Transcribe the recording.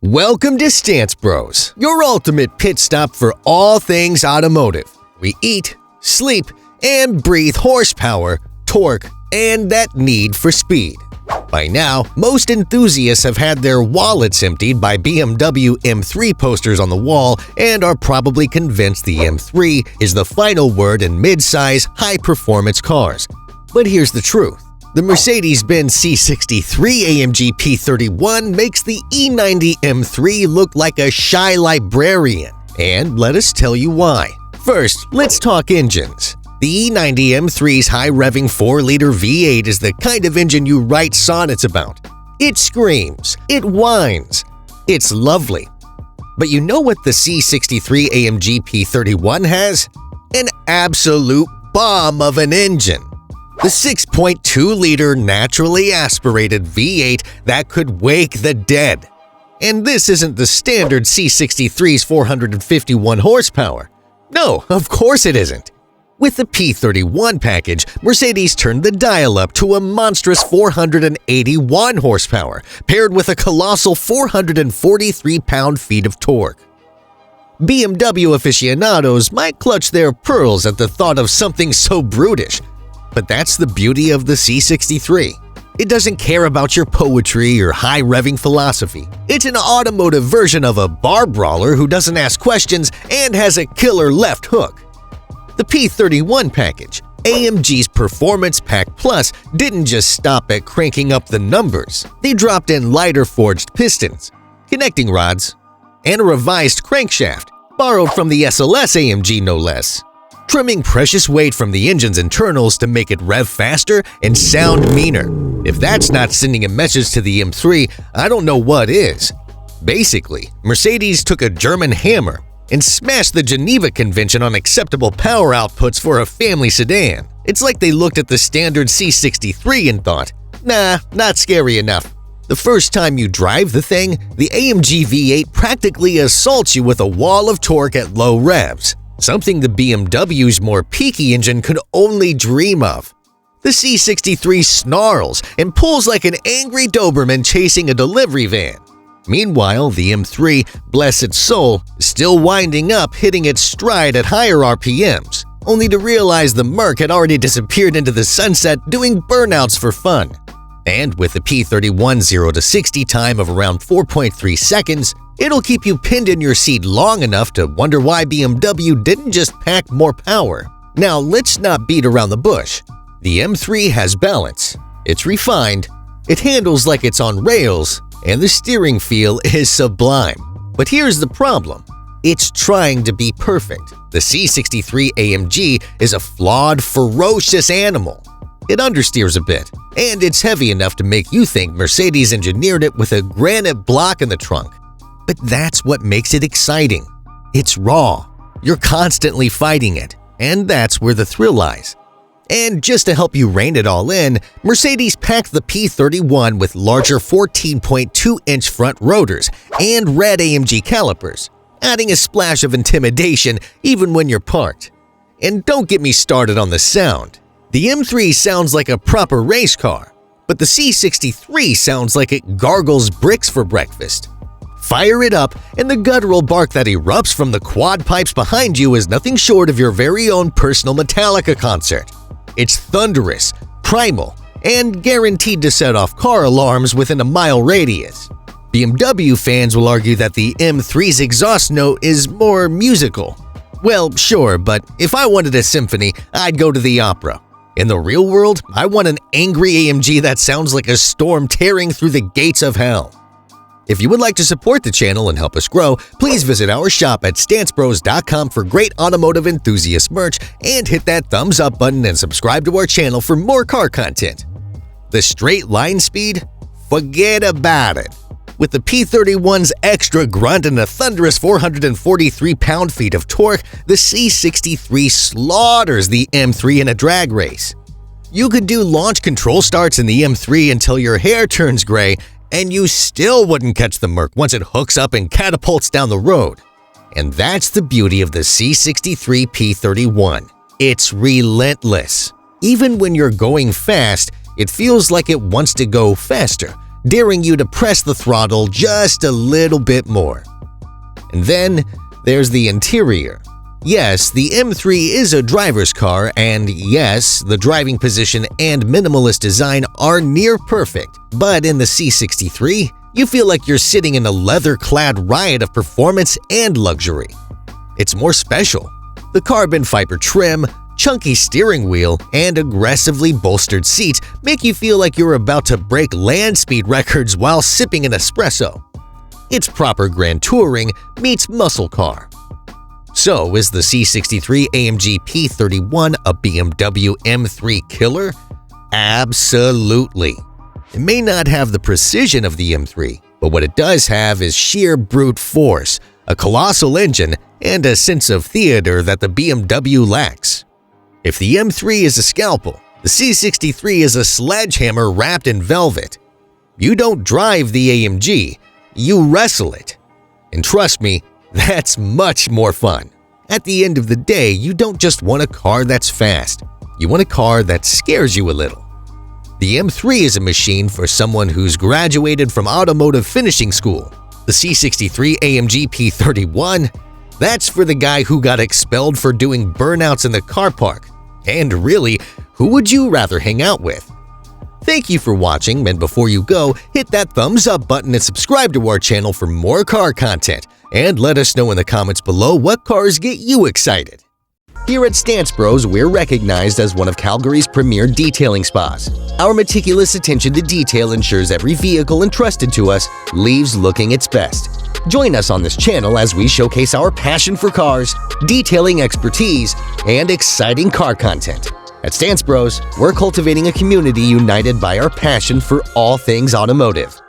Welcome to Stance Bros, your ultimate pit stop for all things automotive. We eat, sleep, and breathe horsepower, torque, and that need for speed. By now, most enthusiasts have had their wallets emptied by BMW M3 posters on the wall and are probably convinced the M3 is the final word in mid-size, high-performance cars. But here's the truth. The Mercedes-Benz C63 AMG P31 makes the E90 M3 look like a shy librarian, and let us tell you why. First, let's talk engines. The E90 M3's high-revving 4-liter V8 is the kind of engine you write sonnets about. It screams, it whines, it's lovely. But you know what the C63 AMG P31 has? An absolute bomb of an engine. The 6.2-liter naturally aspirated V8 that could wake the dead. And this isn't the standard C63's 451 horsepower. No, of course it isn't. With the P31 package, Mercedes turned the dial up to a monstrous 481 horsepower, paired with a colossal 443 pound-feet of torque. BMW aficionados might clutch their pearls at the thought of something so brutish. But that's the beauty of the C63. It doesn't care about your poetry or high-revving philosophy. It's an automotive version of a bar brawler who doesn't ask questions and has a killer left hook. The P31 package, AMG's Performance Pack Plus, didn't just stop at cranking up the numbers. They dropped in lighter forged pistons, connecting rods, and a revised crankshaft, borrowed from the SLS AMG no less. Trimming precious weight from the engine's internals to make it rev faster and sound meaner. If that's not sending a message to the M3, I don't know what is. Basically, Mercedes took a German hammer and smashed the Geneva Convention on acceptable power outputs for a family sedan. It's like they looked at the standard C63 and thought, nah, not scary enough. The first time you drive the thing, the AMG V8 practically assaults you with a wall of torque at low revs. Something the BMW's more peaky engine could only dream of. The C63 snarls and pulls like an angry Doberman chasing a delivery van. Meanwhile, the M3, bless its soul, is still winding up, hitting its stride at higher RPMs, only to realize the Merc had already disappeared into the sunset doing burnouts for fun. And with the P31 0-60 time of around 4.3 seconds, it'll keep you pinned in your seat long enough to wonder why BMW didn't just pack more power. Now, let's not beat around the bush. The M3 has balance, it's refined, it handles like it's on rails, and the steering feel is sublime. But here's the problem. It's trying to be perfect. The C63 AMG is a flawed, ferocious animal. It understeers a bit, and it's heavy enough to make you think Mercedes engineered it with a granite block in the trunk. But that's what makes it exciting. It's raw. You're constantly fighting it, and that's where the thrill lies. And just to help you rein it all in, Mercedes packed the P31 with larger 14.2-inch front rotors and red AMG calipers, adding a splash of intimidation even when you're parked. And don't get me started on the sound. The M3 sounds like a proper race car, but the C63 sounds like it gargles bricks for breakfast. Fire it up, and the guttural bark that erupts from the quad pipes behind you is nothing short of your very own personal Metallica concert. It's thunderous, primal, and guaranteed to set off car alarms within a mile radius. BMW fans will argue that the M3's exhaust note is more musical. Well, sure, but if I wanted a symphony, I'd go to the opera. In the real world, I want an angry AMG that sounds like a storm tearing through the gates of hell. If you would like to support the channel and help us grow, please visit our shop at stancebros.com for great automotive enthusiast merch and hit that thumbs up button and subscribe to our channel for more car content. The straight line speed? Forget about it. With the P31's extra grunt and a thunderous 443 pound-feet of torque, the C63 slaughters the M3 in a drag race. You could do launch control starts in the M3 until your hair turns gray, and you still wouldn't catch the Merc once it hooks up and catapults down the road. And that's the beauty of the C63 P31. It's relentless. Even when you're going fast, it feels like it wants to go faster, daring you to press the throttle just a little bit more. And then there's the interior. Yes, the M3 is a driver's car, and yes, the driving position and minimalist design are near perfect, but in the C63, you feel like you're sitting in a leather-clad riot of performance and luxury. It's more special. The carbon fiber trim, chunky steering wheel, and aggressively bolstered seats make you feel like you're about to break land speed records while sipping an espresso. It's proper grand touring meets muscle car. So, is the C63 AMG P31 a BMW M3 killer? Absolutely. It may not have the precision of the M3, but what it does have is sheer brute force, a colossal engine, and a sense of theater that the BMW lacks. If the M3 is a scalpel, the C63 is a sledgehammer wrapped in velvet. You don't drive the AMG, you wrestle it. And trust me, that's much more fun. At the end of the day, you don't just want a car that's fast, you want a car that scares you a little. The M3 is a machine for someone who's graduated from automotive finishing school. The C63 AMG P31? That's for the guy who got expelled for doing burnouts in the car park. And really, who would you rather hang out with? Thank you for watching, and before you go, hit that thumbs up button and subscribe to our channel for more car content. And let us know in the comments below what cars get you excited. Here at Stance Bros, we're recognized as one of Calgary's premier detailing spas. Our meticulous attention to detail ensures every vehicle entrusted to us leaves looking its best. Join us on this channel as we showcase our passion for cars, detailing expertise, and exciting car content. At Stance Bros, we're cultivating a community united by our passion for all things automotive.